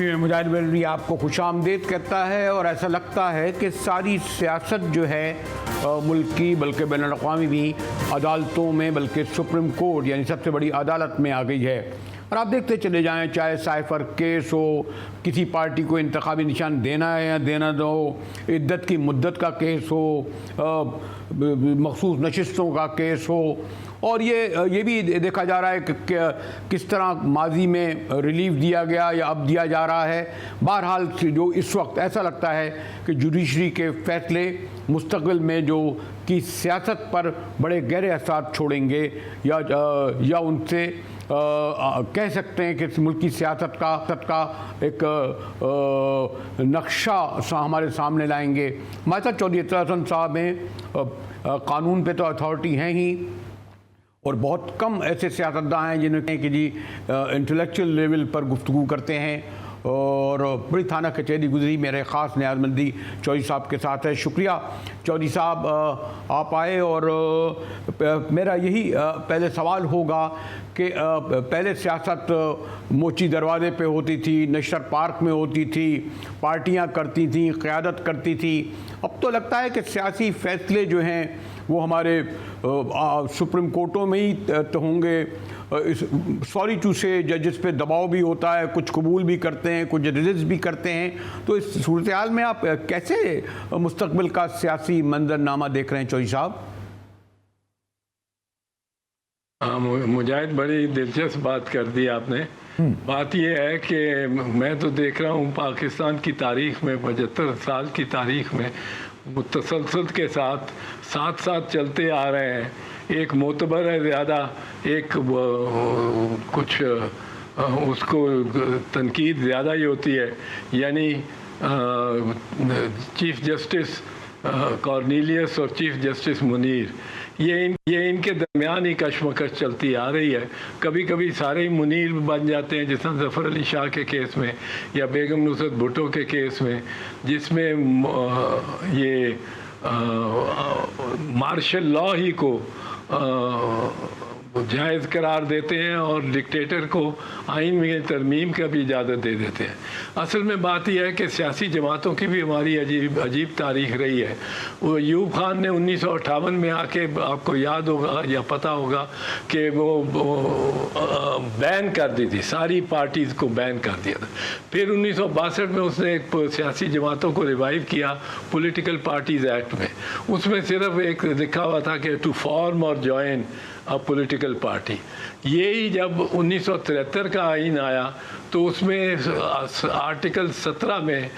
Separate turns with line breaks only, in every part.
मुजाहिद बरेलवी आपको खुशामदीद कहता है और ऐसा लगता है कि सारी सियासत जो है मुल्क की बल्कि बैनुल-अक़वामी भी अदालतों में बल्कि सुप्रीम कोर्ट यानी सबसे बड़ी अदालत में आ गई है। और आप देखते चले जाएं, चाहे साइफ़र केस हो, किसी पार्टी को इंतखाबी निशान देना है या देना दो, इद्दत की मुद्दत का केस हो, मखसूस नशिस्तों का केस हो, और ये भी देखा जा रहा है कि किस तरह माजी में रिलीफ दिया गया या अब दिया जा रहा है। बहरहाल जो इस वक्त ऐसा लगता है कि जुडिशरी के फ़ैसले मुस्तक़बिल में जो कि सियासत पर बड़े गहरे असर छोड़ेंगे या उनसे कह सकते हैं कि मुल्क की सियासत का एक नक्शा हमारे सामने लाएंगे। हमारे साथ चौधरी इत्तला हसन साहब हैं, कानून पे तो अथॉरिटी हैं ही, और बहुत कम ऐसे सियासतदान हैं जिन्हें कि जी इंटेलेक्चुअल लेवल पर गुफ्तगू करते हैं। और बड़ी थाना कचहरी गुजरी, मेरे ख़ास न्याज़मंदी चौधरी साहब के साथ है। शुक्रिया चौधरी साहब आप आए। और मेरा यही पहले सवाल होगा कि पहले सियासत मोची दरवाज़े पे होती थी, नशर पार्क में होती थी, पार्टियां करती थी, क़यादत करती थी। अब तो लगता है कि सियासी फ़ैसले जो हैं वो हमारे सुप्रीम कोर्टों में ही तो होंगे। सॉरी टू से जजेस पे दबाव भी होता है, कुछ कबूल भी करते हैं, कुछ रिजेक्ट भी करते हैं। तो इस सूरत हाल में आप कैसे मुस्तकबिल का सियासी मंजरनामा देख रहे हैं चौधरी साहब?
मुजाहिद, बड़ी दिलचस्प बात कर दी आपने। बात यह है कि मैं तो देख रहा हूँ पाकिस्तान की तारीख में 75 साल की तारीख में मुतसलसल के साथ साथ चलते आ रहे हैं। एक मोतबर है ज़्यादा, एक कुछ उसको तनकीद ज़्यादा ही होती है। यानी चीफ़ जस्टिस कॉर्नेलियस और चीफ़ जस्टिस मुनीर, ये इनके दरमियान ही कशमकश चलती आ रही है। कभी कभी सारे ही मुनीर बन जाते हैं, जिस तरह ज़फ़र अली शाह के केस में या बेगम नुसरत भुट्टो के केस में, जिसमें ये मार्शल लॉ ही को जायज़ करार देते हैं और डिक्टेटर को आइन में तरमीम का भी इजाज़त दे देते हैं। असल में बात यह है कि सियासी जमातों की भी हमारी अजीब तारीख रही है। वो यूब खान ने 1958 में आके, आपको याद होगा या पता होगा कि वो बैन कर दी थी, सारी पार्टीज़ को बैन कर दिया था। फिर 1962 में उसने एक सियासी जमातों को रिवाइव किया पॉलिटिकल पार्टीज़ एक्ट में। उसमें सिर्फ एक लिखा हुआ था कि टू फॉर्म और जॉइन अ पॉलिटिकल पार्टी। यही जब 1973 का आइन आया तो उसमें आर्टिकल 17 में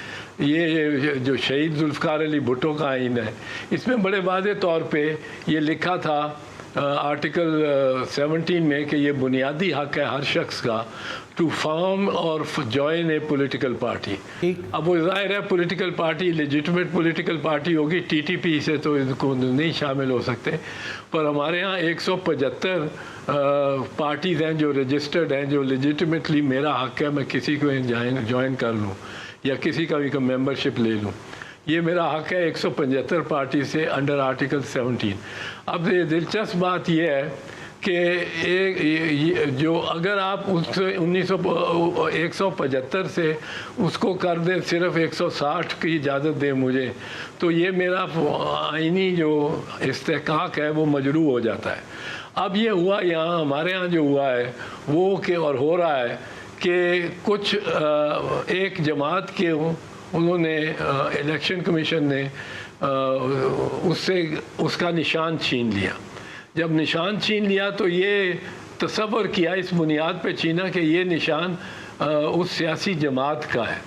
ये जो शहीद जुल्फ़िकार अली भुट्टो का आइन है, इसमें बड़े वाज़े तौर पे ये लिखा था आर्टिकल 17 में कि ये बुनियादी हक़ है हर शख्स का टू फॉर्म और जॉइन ए पॉलिटिकल पार्टी। अब वो ज़ाहिर है political party legitimate political party होगी, टीटीपी से तो इनको नहीं शामिल हो सकते। पर हमारे यहाँ 175 पार्टीज़ हैं जो रजिस्टर्ड हैं, जो लेजिटिमेटली मेरा हक़ है मैं किसी को ज्वाइन कर लूँ या किसी का भी मेंबरशिप ले लूँ। ये मेरा हक़ है 175 पार्टी से अंडर आर्टिकल 17। अब ये दिलचस्प बात ये है कि जो अगर आप उससे 175 से उसको कर दें सिर्फ 160 की इजाज़त दें मुझे, तो ये मेरा आइनी जो इस्तेहकाक है वो मजरू हो जाता है। अब ये हुआ यहाँ हमारे यहाँ जो हुआ है वो कि और हो रहा है कि कुछ एक जमात के उन्होंने इलेक्शन कमीशन ने उससे उसका निशान छीन लिया। जब निशान छीन लिया तो ये तसव्वुर किया, इस बुनियाद पे छीना कि ये निशान उस सियासी जमात का है।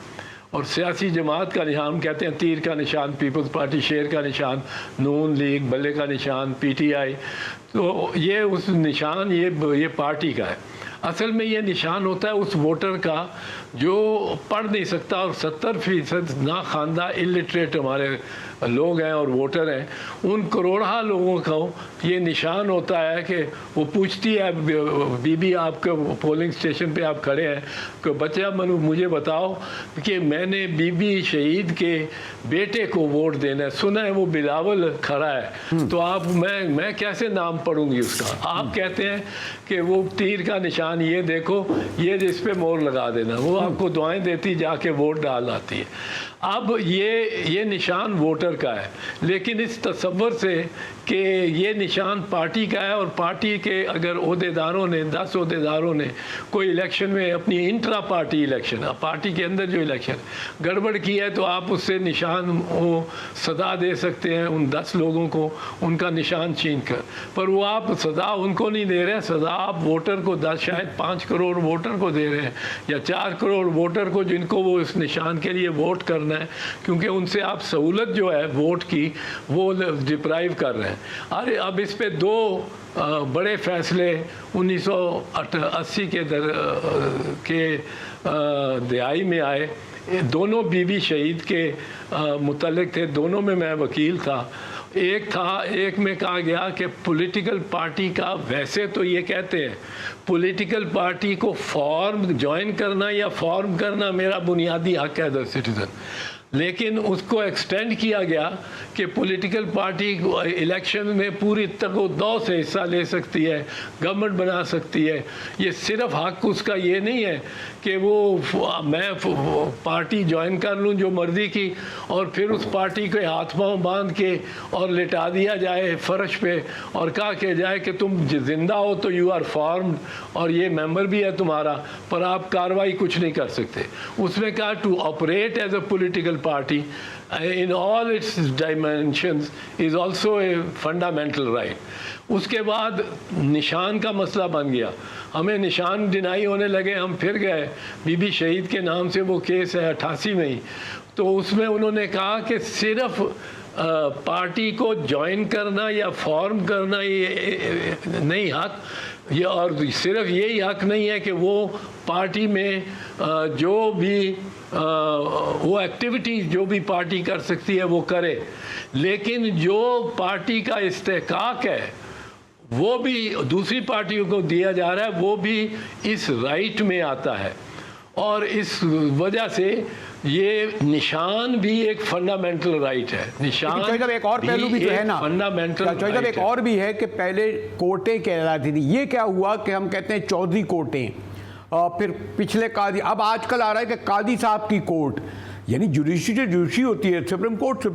और सियासी जमात का निशान हम कहते हैं तीर का निशान पीपल्स पार्टी, शेर का निशान नून लीग, बल्ले का निशान पीटीआई, तो ये उस निशान ये पार्टी का है। असल में ये निशान होता है उस वोटर का जो पढ़ नहीं सकता और 70% ना ख़्वानदा इलिटरेट हमारे लोग हैं और वोटर हैं, उन करोड़ों लोगों को ये निशान होता है कि वो पूछती है बीबी आपके पोलिंग स्टेशन पे आप खड़े हैं कि बच्चा मुझे बताओ कि मैंने बीबी शहीद के बेटे को वोट देना है, सुना है वो बिलावल खड़ा है, तो आप मैं कैसे नाम पढ़ूंगी उसका। आप कहते हैं कि वो तीर का निशान ये देखो, ये इस पे मोहर लगा देना, वो आपको दुआएं देती जाके वोट डाल आती है। अब ये निशान वोटर का है, लेकिन इस तसव्वुर से कि ये निशान पार्टी का है और पार्टी के अगर ओहदेदारों ने 10 ओहदेदारों ने कोई इलेक्शन में अपनी इंट्रा पार्टी इलेक्शन, पार्टी के अंदर जो इलेक्शन गड़बड़ की है, तो आप उससे निशान वो सज़ा दे सकते हैं उन 10 लोगों को, उनका निशान छीन कर। पर वो आप सज़ा उनको नहीं दे रहे हैं, सज़ा आप वोटर को 10 शायद 5 करोड़ वोटर को दे रहे हैं या 4 करोड़ वोटर को, जिनको वो इस निशान के लिए वोट करना है, क्योंकि उनसे आप सहूलत जो है वोट की वो डिप्राइव कर रहे हैं। अरे अब इस पे 2 बड़े फैसले 1980 के दिहाई में आए, दोनों बीबी शहीद के मुतल्लिक थे, दोनों में मैं वकील था। एक में कहा गया कि पॉलिटिकल पार्टी का, वैसे तो ये कहते हैं पॉलिटिकल पार्टी को फॉर्म ज्वाइन करना या फॉर्म करना मेरा बुनियादी हक है एज अ सिटीज़न, लेकिन उसको एक्सटेंड किया गया कि पॉलिटिकल पार्टी इलेक्शन में पूरी तगोदौ से हिस्सा ले सकती है, गवर्नमेंट बना सकती है। ये सिर्फ हक उसका ये नहीं है कि मैं पार्टी ज्वाइन कर लूँ जो मर्ज़ी की और फिर उस पार्टी के हाथ पाँव बांध के और लिटा दिया जाए फर्श पे और कहा कि जाए कि तुम जिंदा हो तो यू आर फॉर्म्ड और ये मेंबर भी है तुम्हारा, पर आप कार्रवाई कुछ नहीं कर सकते। उसमें कहा to operate as a political party in all its dimensions is also a fundamental right। उसके बाद निशान का मसला बन गया, हमें निशान डिनाई होने लगे, हम फिर गए बीबी शहीद के नाम से वो केस है 88 में ही, तो उसमें उन्होंने कहा कि सिर्फ पार्टी को ज्वाइन करना या फॉर्म करना ये नहीं हक, ये और सिर्फ यही हक नहीं है कि वो पार्टी में जो भी वो एक्टिविटी जो भी पार्टी कर सकती है वो करे, लेकिन जो पार्टी का इस्तेहकाक है वो भी दूसरी पार्टियों को दिया जा रहा है, वो भी इस राइट में आता है। और इस वजह से ये निशान भी एक फंडामेंटल राइट है। निशान
एक और पहलू भी जो है ना
फंडामेंटल
एक और भी है कि पहले कोर्टें कहलाती थी, ये क्या हुआ कि हम कहते हैं चौधरी कोर्टें, फिर पिछले कादी, अब आजकल आ रहा है कि कादी साहब की कोर्ट, यानी जुडिशरी होती है, सुप्रीम कोर्ट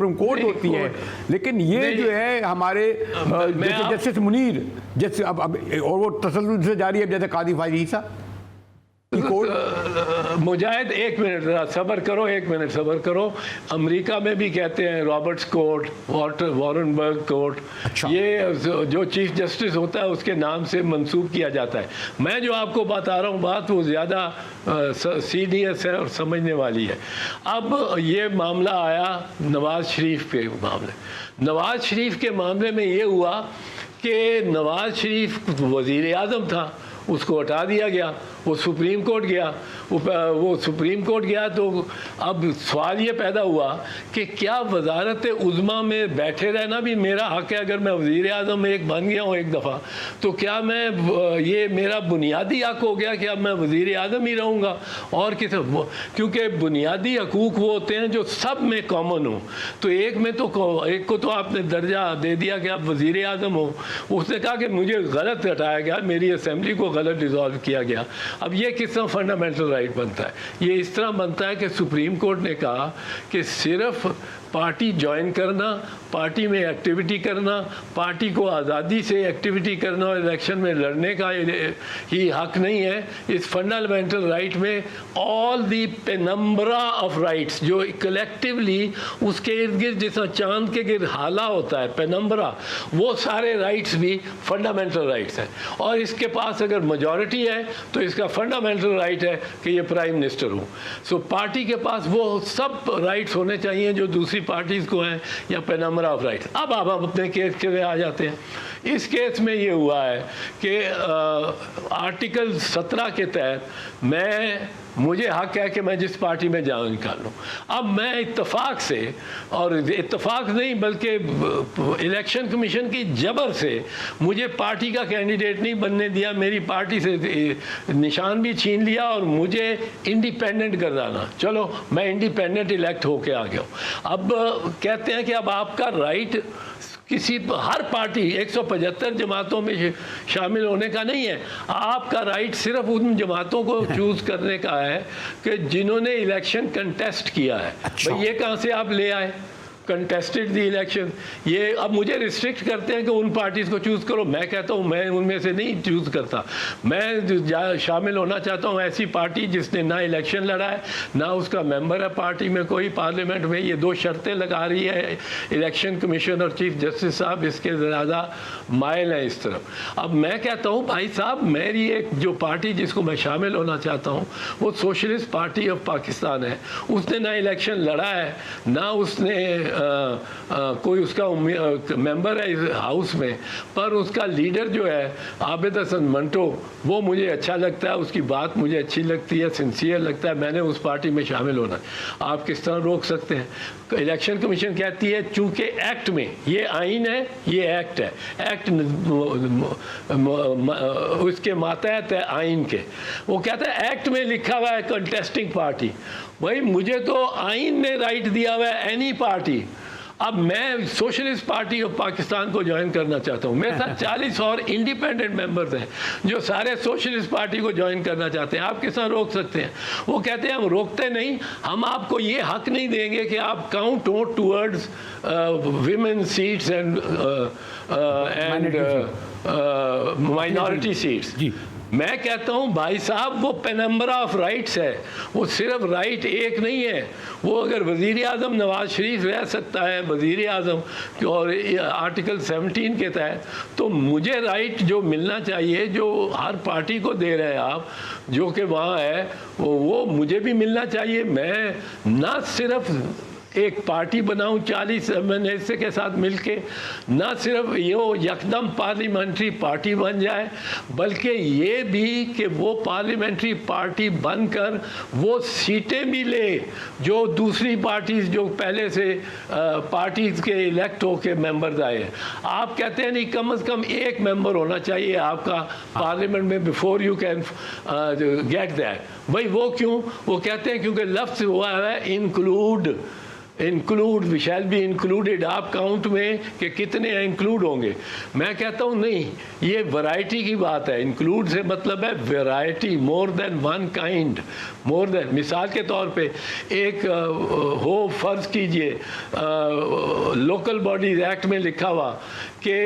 होती है, लेकिन ये जो है हमारे जैसे जस्टिस मुनीर जैसे अब और वो तसल्लुल से जारी है, जैसे कादी फायद ईसा
मुजाहिद, 1 मिनट सब्र करो, 1 मिनट सब्र करो। अमेरिका में भी कहते हैं रॉबर्ट्स कोर्ट, वॉरेनबर्ग कोर्ट,
अच्छा।
ये जो चीफ जस्टिस होता है उसके नाम से मंसूब किया जाता है। मैं जो आपको बता रहा हूँ बात वो ज़्यादा सीरियस है और समझने वाली है। अब ये मामला आया नवाज़ शरीफ के मामले, नवाज़ शरीफ के मामले में ये हुआ कि नवाज़ शरीफ वज़ीर आज़म था, उसको हटा दिया गया, वो सुप्रीम कोर्ट गया, वो सुप्रीम कोर्ट गया, तो अब सवाल ये पैदा हुआ कि क्या वजारत उज़्मा में बैठे रहना भी मेरा हक है? अगर मैं वज़ीर आज़म एक बन गया हूँ एक दफ़ा, तो क्या मैं ये मेरा बुनियादी हक हो गया कि अब मैं वज़ीर आज़म ही रहूँगा और किस? क्योंकि बुनियादी हकूक़ वो होते हैं जो सब में कॉमन हो, तो एक को तो आपने दर्जा दे दिया कि आप वज़ीर आज़म हो, उसने कहा कि मुझे गलत हटाया गया, मेरी असम्बली को गलत डिज़ोल्व किया गया। अब ये किस तरह फंडामेंटल राइट बनता है? ये इस तरह बनता है कि सुप्रीम कोर्ट ने कहा कि सिर्फ पार्टी ज्वाइन करना, पार्टी में एक्टिविटी करना, पार्टी को आज़ादी से एक्टिविटी करना और इलेक्शन में लड़ने का ही हक नहीं है। इस फंडामेंटल राइट में all the penumbra of rights जो कलेक्टिवली उसके इर्द गिर्द जैसा चांद के गिर्द हाला होता है पेनम्बरा, वो सारे राइट्स भी फंडामेंटल राइट्स हैं। और इसके पास अगर मेजॉरिटी है तो इसका फंडामेंटल राइट है कि ये प्राइम मिनिस्टर हूँ। सो पार्टी के पास वो सब राइट्स होने चाहिए जो दूसरी पार्टीज को हैं या पेनम्बरा ऑफ राइट्स। अब आप अपने केस के लिए आ जाते हैं। इस केस में ये हुआ है कि आर्टिकल 17 के तहत मैं मुझे हक है कि मैं जिस पार्टी में ज्वाइन कर लूँ। अब मैं इत्तेफाक से, और इत्तेफाक नहीं बल्कि इलेक्शन कमीशन की जबर से मुझे पार्टी का कैंडिडेट नहीं बनने दिया, मेरी पार्टी से निशान भी छीन लिया और मुझे इंडिपेंडेंट कर डाला। चलो मैं इंडिपेंडेंट इलेक्ट होके आ गया हूँ। अब कहते हैं कि अब आपका राइट किसी हर पार्टी 175 जमातों में शामिल होने का नहीं है। आपका राइट सिर्फ उन जमातों को चूज़ करने का है कि जिन्होंने इलेक्शन कंटेस्ट किया है।
अच्छा।
भाई ये कहाँ से आप ले आए, कंटेस्टेड दी इलेक्शन? ये अब मुझे रिस्ट्रिक्ट करते हैं कि उन पार्टीज़ को चूज़ करो। मैं कहता हूँ मैं उनमें से नहीं चूज़ करता। मैं शामिल होना चाहता हूँ ऐसी पार्टी जिसने ना इलेक्शन लड़ा है, ना उसका मेंबर है पार्टी में कोई पार्लियामेंट में। ये दो शर्तें लगा रही है इलेक्शन कमीशन और चीफ जस्टिस साहब, इसके ज़्यादा माइल है इस तरफ। अब मैं कहता हूँ भाई साहब, मेरी एक जो पार्टी जिसको मैं शामिल होना चाहता हूँ वो सोशलिस्ट पार्टी ऑफ पाकिस्तान है। उसने ना इलेक्शन लड़ा है, ना उसने कोई उसका मेंबर है इस हाउस में, पर उसका लीडर जो है आबिद हसन मंटो, वो मुझे अच्छा लगता है, उसकी बात मुझे अच्छी लगती है, सिंसियर लगता है। मैंने उस पार्टी में शामिल होना है। आप किस तरह रोक सकते हैं? इलेक्शन कमीशन कहती है चूंकि एक्ट में, ये आइन है, ये एक्ट है, एक्ट उसके मातहत है आइन के। वो कहता है एक्ट में लिखा हुआ है कंटेस्टिंग पार्टी। भाई मुझे तो आइन ने राइट दिया हुआ है एनी पार्टी। अब मैं सोशलिस्ट पार्टी ऑफ पाकिस्तान को ज्वाइन करना चाहता हूँ। मेरे साथ 40 और इंडिपेंडेंट मेंबर्स हैं जो सारे सोशलिस्ट पार्टी को ज्वाइन करना चाहते हैं। आप किस तरह रोक सकते हैं? वो कहते हैं हम रोकते नहीं, हम आपको ये हक नहीं देंगे कि आप काउंट हो towards women seats and minority seats. मैं कहता हूं भाई साहब, वो पेनम्बरा ऑफ राइट्स है। वो सिर्फ राइट एक नहीं है। वो अगर वज़ीर आज़म नवाज शरीफ रह सकता है वज़ीर आज़म और आर्टिकल 17 के तहत, तो मुझे राइट जो मिलना चाहिए, जो हर पार्टी को दे रहे हैं आप, जो कि वहाँ है, वो मुझे भी मिलना चाहिए। मैं ना सिर्फ एक पार्टी बनाऊं 40 MNA के साथ मिलके, ना सिर्फ ये यकदम पार्लियामेंट्री पार्टी बन जाए, बल्कि ये भी कि वो पार्लियामेंट्री पार्टी बनकर वो सीटें भी ले जो दूसरी पार्टीज जो पहले से पार्टीज के इलेक्ट होके मेंबर्स आए। आप कहते हैं नहीं, कम से कम एक मेंबर होना चाहिए आपका पार्लियामेंट में before you can get that. भाई वो क्यों? वो कहते हैं क्योंकि लफ्ज़ हुआ है इंक्लूड शैल बी इंक्लूडेड। आप काउंट में कि कितने इंक्लूड होंगे। मैं कहता हूँ नहीं, ये वैरायटी की बात है। इंक्लूड से मतलब है variety, more than one kind, more than. मिसाल के तौर पे एक हो, फर्ज कीजिए लोकल बॉडीज एक्ट में लिखा हुआ कि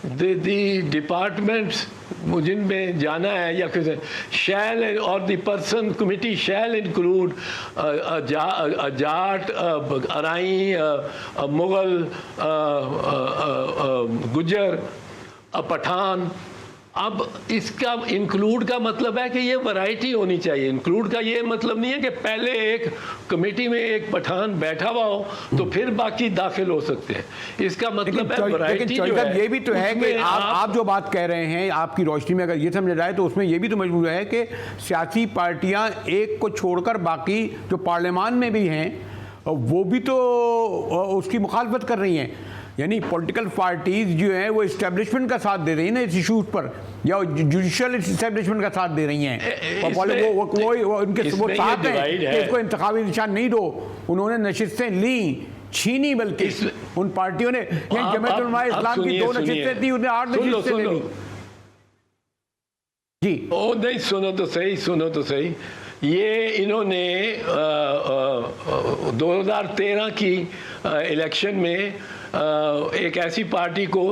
दी डिपार्टमेंट्स जिनमें जाना है या किसी शैल और the person committee shall include Jat, Arain, Mughal, Gujjar, Pathan. अब इसका इंक्लूड का मतलब है कि ये वैरायटी होनी चाहिए। इंक्लूड का ये मतलब नहीं है कि पहले एक कमेटी में एक पठान बैठा हुआ हो तो फिर बाकी दाखिल हो सकते हैं। इसका मतलब है वैरायटी जो है।
ये भी तो है कि आप जो बात कह रहे हैं, आपकी रोशनी में अगर ये समझा जाए तो उसमें ये भी तो मजबूर है कि सियासी पार्टियां एक को छोड़कर बाकी जो पार्लियामान में भी हैं वो भी तो उसकी मुखालफत कर रही हैं। यानी पॉलिटिकल पार्टीज जो हैं वो इस्टेब्लिशमेंट का साथ दे रही हैं ना इस इशूज पर, या जुडिशल इस्टेब्लिशमेंट का साथ दे रही हैं। वो उनके वो साथ हैं कि इसको इंतखाबी निशान नहीं दो। उन्होंने नशिस्तें ली, छीनी, बल्कि उन पार्टियों ने, जमात उलमा इस्लाम की 2 नशिस्तें थी, उन्हें 8 नशिस्तें ले ली। जी
ओ नहीं, सुनो तो सही। ये इन्होंने 2013 की इलेक्शन में एक ऐसी पार्टी को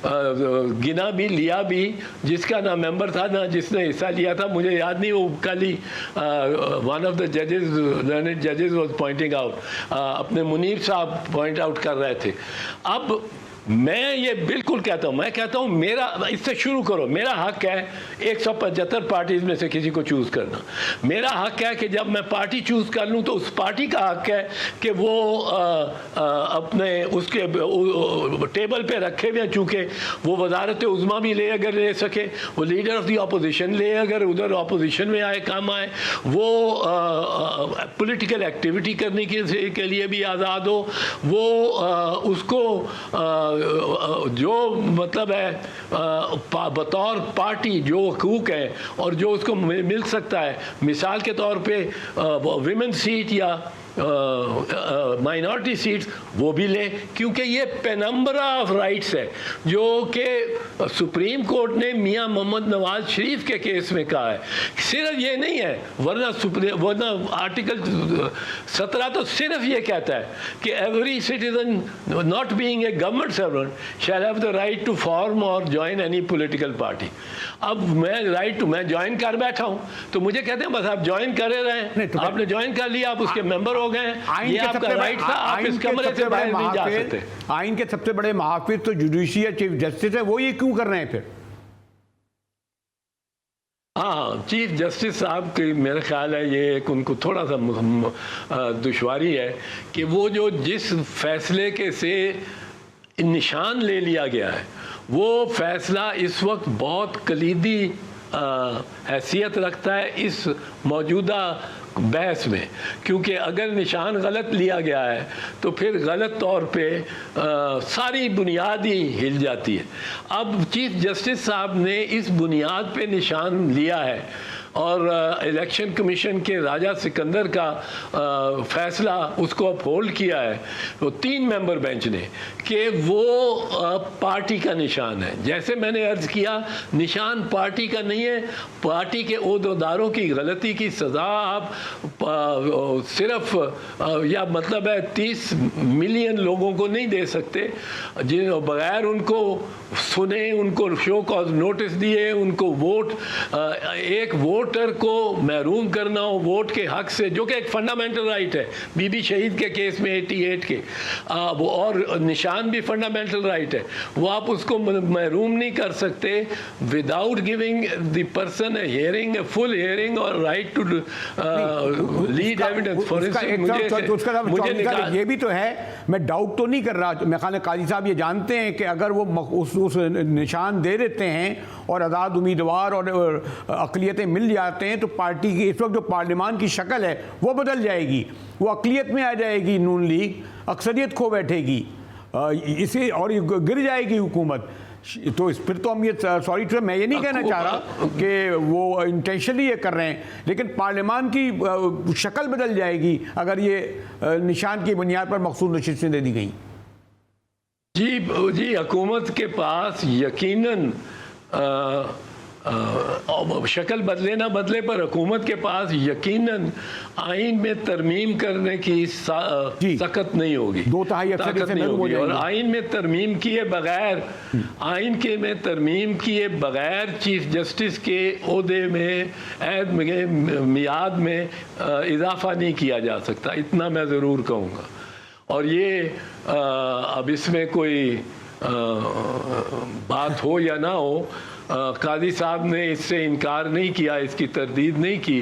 गिना भी, लिया भी, जिसका ना मेंबर था ना जिसने हिस्सा लिया था। मुझे याद नहीं, वो कल ही वन ऑफ द जजेस, लर्नेड जजेस वाज पॉइंटिंग आउट, अपने मुनीर साहब पॉइंट आउट कर रहे थे। अब मैं ये बिल्कुल कहता हूँ, मैं कहता हूँ मेरा, इससे शुरू करो, मेरा हक है 175 पार्टीज में से किसी को चूज करना। मेरा हक है कि जब मैं पार्टी चूज कर लूँ तो उस पार्टी का हक है कि वो अपने उसके टेबल पे रखे हुए, चूंकि वो वजारत उज़्मा भी ले अगर ले सके, वो लीडर ऑफ द अपोजिशन ले अगर उधर अपोजिशन में आए काम आए, वो पॉलिटिकल एक्टिविटी करने के लिए भी आज़ाद हो, वो उसको जो मतलब है बतौर पार्टी जो हकूक़ है और जो उसको मिल सकता है, मिसाल के तौर पे विमेन सीट या माइनॉरिटी सीट्स वो भी ले, क्योंकि ये पेनम्बरा ऑफ राइट्स है जो कि सुप्रीम कोर्ट ने मियां मोहम्मद नवाज शरीफ के केस में कहा है। सिर्फ ये नहीं है, वरना आर्टिकल 17 तो सिर्फ ये कहता है कि every citizen not being a government servant shall have the right to form और ज्वाइन एनी पॉलिटिकल पार्टी। अब मैं ज्वाइन कर बैठा हूँ तो मुझे कहते हैं बस आप ज्वाइन करे रहे, आपने ज्वाइन कर लिया, आप उसके मेंबर हो गए, ये आपका राइट था, आप इस कमरे से बाहर नहीं जा सकते।
आइन के सबसे बड़े महाफिज तो जुडिशियल चीफ जस्टिस है, वो ये क्यों कर रहे हैं फिर?
हाँ, चीफ जस्टिस साहब की मेरा ख्याल है ये एक उनको थोड़ा सा दुश्वारी है कि वो जो जिस फैसले के से निशान ले लिया गया है वो फैसला इस वक्त बहुत कलीदी हैसियत रखता है इस मौजूदा बहस में, क्योंकि अगर निशान गलत लिया गया है तो फिर गलत तौर पे सारी बुनियाद ही हिल जाती है। अब चीफ जस्टिस साहब ने इस बुनियाद पे निशान लिया है और इलेक्शन कमीशन के राजा सिकंदर का फैसला उसको अपहोल्ड किया है तो 3 मेंबर बेंच ने कि वो पार्टी का निशान है। जैसे मैंने अर्ज किया, निशान पार्टी का नहीं है, पार्टी के ओहदेदारों की गलती की सज़ा आप सिर्फ या मतलब है 30 मिलियन लोगों को नहीं दे सकते, जिन बगैर उनको सुने, उनको शो कॉज नोटिस दिए, उनको वोट, एक वोटर को महरूम करना हो वोट के हक से, जो कि एक फंडामेंटल राइट है, बीबी शहीद के केस में 88 के वो, और निशान भी फंडामेंटल राइट है, वो आप उसको महरूम नहीं कर सकते without giving the person a hearing, a full hearing और right to lead evidence. For instance
ये भी तो है, मैं डाउट तो नहीं कर रहा, मैं ख्याल काजी साहब ये जानते हैं कि अगर वो उस निशान दे देते हैं और आज़ाद उम्मीदवार और अक़लियतें मिल जाते हैं तो पार्टी की इस वक्त जो पार्लियामान की शक्ल है वो बदल जाएगी, वो अक़लियत में आ जाएगी, नून लीग अक्सरियत खो बैठेगी, इसे और गिर जाएगी हुकूमत। तो फिर तो हम ये सॉरी टू, मैं ये नहीं कहना चाह रहा कि वो इंटेंशनली ये कर रहे हैं, लेकिन पार्लियामान की शक्ल बदल जाएगी अगर ये निशान की बुनियाद पर मखसूस नशिस्तें दे दी गई।
जी हुकूमत के पास यकीनन शक्ल बदले ना बदले पर हुकूमत के पास यकीनन आइन में तरमीम करने की सख्त नहीं होगी,
2/3
ताकत नहीं होगी। और आइन में तरमीम किए बगैर, आइन के में तरमीम किए बगैर चीफ जस्टिस के ओहदे में ऐद में मियाद में इजाफा नहीं किया जा सकता, इतना मैं ज़रूर कहूँगा। और ये अब इसमें कोई बात हो या ना हो, काजी साहब ने इससे इनकार नहीं किया, इसकी तरदीद नहीं की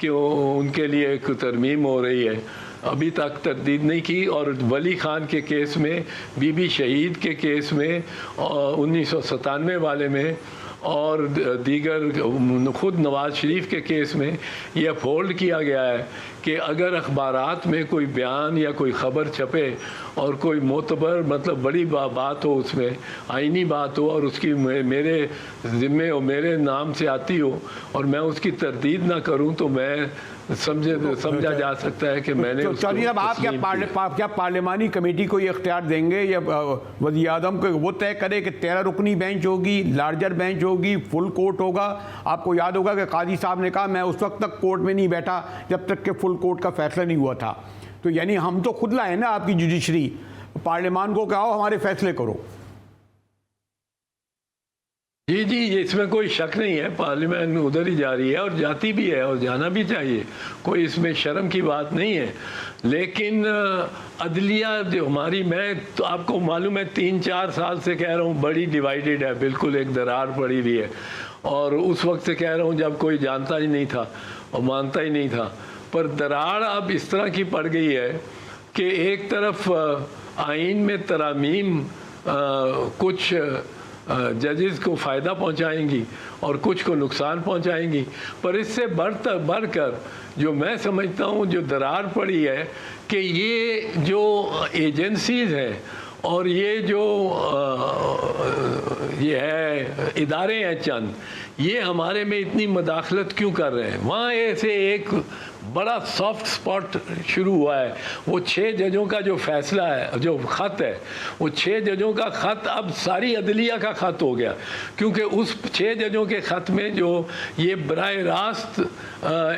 कि उनके लिए एक तरमीम हो रही है, अभी तक तरदीद नहीं की। और वली खान के केस में, बीबी शहीद के केस में, 1997 वाले में, और दीगर खुद नवाज शरीफ के केस में ये अपहोल्ड किया गया है कि अगर अखबारात में कोई बयान या कोई ख़बर छपे और कोई मोतबर मतलब बड़ी बात हो, उसमें आईनी बात हो और उसकी मेरे ज़िम्मे और मेरे नाम से आती हो और मैं उसकी तरदीद ना करूं तो मैं समझा जा सकता है कि मैंने
तो चौधरी साहब, आप क्या पार्लियामानी कमेटी को ये इख्तियार देंगे या वज़ीर आज़म को वो तय करे कि 13 रुकनी बेंच होगी, लार्जर बेंच होगी, फुल कोर्ट होगा? आपको याद होगा कि काजी साहब ने कहा मैं उस वक्त तक कोर्ट में नहीं बैठा जब तक कि फुल कोर्ट का फैसला नहीं हुआ था। तो यानी हम तो खुद लाए ना आपकी जुडिशरी, पार्लियामान को कहो हमारे फैसले करो।
जी जी, इसमें कोई शक नहीं है, पार्लियामेंट उधर ही जा रही है और जाती भी है और जाना भी चाहिए, कोई इसमें शर्म की बात नहीं है। लेकिन अदलिया जो हमारी, मैं तो आपको मालूम है 3-4 साल से कह रहा हूँ बड़ी डिवाइडेड है, बिल्कुल एक दरार पड़ी हुई है। और उस वक्त से कह रहा हूँ जब कोई जानता ही नहीं था और मानता ही नहीं था, पर दरार अब इस तरह की पड़ गई है कि एक तरफ आइन में तरामीम कुछ जजेस को फ़ायदा पहुंचाएंगी और कुछ को नुकसान पहुंचाएंगी, पर इससे बढ़कर जो मैं समझता हूं जो दरार पड़ी है कि ये जो एजेंसीज़ हैं और ये जो ये है इदारे हैं चंद, ये हमारे में इतनी मदाखलत क्यों कर रहे हैं। वहाँ ऐसे एक बड़ा सॉफ्ट स्पॉट शुरू हुआ है, वो 6 जजों का जो फैसला है, जो ख़त है, वो 6 जजों का ख़त अब सारी अदलिया का ख़त हो गया, क्योंकि उस 6 जजों के ख़त में जो ये बराह रास्त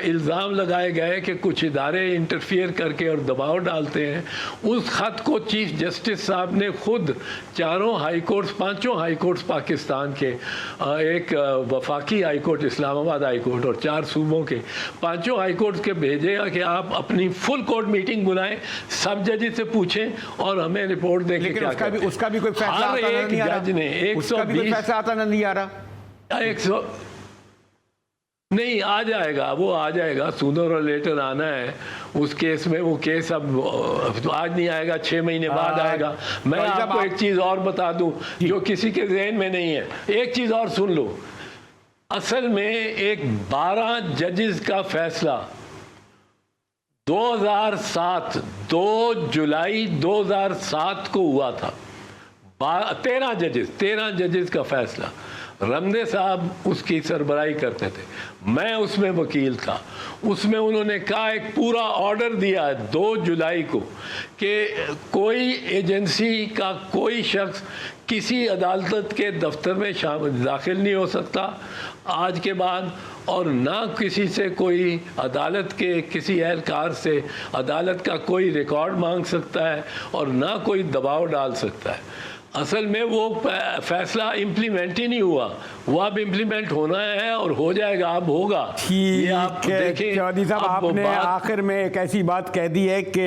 इल्ज़ाम लगाए गए कि कुछ इदारे इंटरफियर करके और दबाव डालते हैं, उस ख़त को चीफ जस्टिस साहब ने खुद 4 high courts, 5 high courts Pakistan के, एक वफाकी high court Islamabad high court और 4 सूबों के 5 हाई कोर्ट्स के भेजेगा कि आप अपनी फुल कोर्ट मीटिंग बुलाएं, सब जजेस से पूछें और हमें रिपोर्ट दें कि क्या करते हैं।
उसका भी कोई फैसला आता नहीं आ रहा।
जज ने 120
फैसला आता नहीं आ रहा।
100 नहीं आ जाएगा, वो आ जाएगा, सूनर और लेटर आना है उस केस में। वो केस अब आज नहीं आएगा, 6 महीने बाद आएगा। मैं आपको एक चीज़ और बता दूं जो किसी के जहन में नहीं है, एक चीज़ और सुन लो। असल में एक 12 जजेस का फैसला 2007 2 जुलाई 2007 को हुआ था। 13 जजेस का फैसला, रमदे साहब उसकी सरबराही करते थे, मैं उसमें वकील था। उसमें उन्होंने कहा, एक पूरा ऑर्डर दिया है 2 जुलाई को कि कोई एजेंसी का कोई शख्स किसी अदालत के दफ्तर में दाखिल नहीं हो सकता आज के बाद, और ना किसी से कोई अदालत के किसी एहलकार से अदालत का कोई रिकॉर्ड मांग सकता है और ना कोई दबाव डाल सकता है। असल में वो फैसला इम्प्लीमेंट ही नहीं हुआ, वो अब इम्प्लीमेंट होना है और हो जाएगा, अब होगा।
ये आप देखें चौधरी साहब, आपने आखिर में एक ऐसी बात कह दी है कि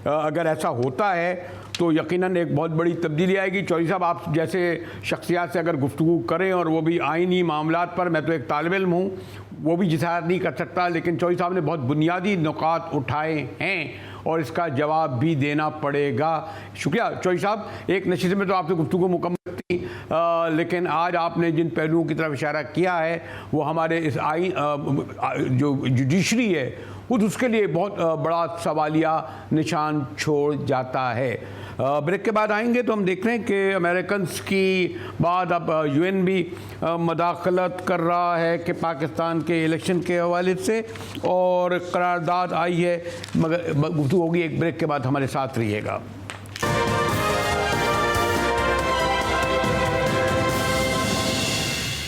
अगर ऐसा होता है तो यकीनन एक बहुत बड़ी तब्दीली आएगी। चौधरी साहब, आप जैसे शख्सियात से अगर गुफ्तगू करें और वो भी आइनी मामलात पर, मैं तो एक तालिब इल्म हूँ, वो भी जिसाहत नहीं कर सकता, लेकिन चौधरी साहब ने बहुत बुनियादी नुकात उठाए हैं और इसका जवाब भी देना पड़ेगा। शुक्रिया चौधरी साहब। एक नशीसे में तो आपसे गुफ्तगू मुकम्मल थी, लेकिन आज आपने जिन पहलुओं की तरफ इशारा किया है वो हमारे इस आइन जो जुडिशरी है खुद उसके लिए बहुत बड़ा सवालिया निशान छोड़ जाता है। ब्रेक के बाद आएंगे तो हम देख रहे हैं कि अमेरिकन्स की बाद अब यूएन भी मदाखलत कर रहा है कि पाकिस्तान के इलेक्शन के हवाले से, और करारदाद आई है, मगर गुफ्तगू होगी एक ब्रेक के बाद, हमारे साथ रहिएगा।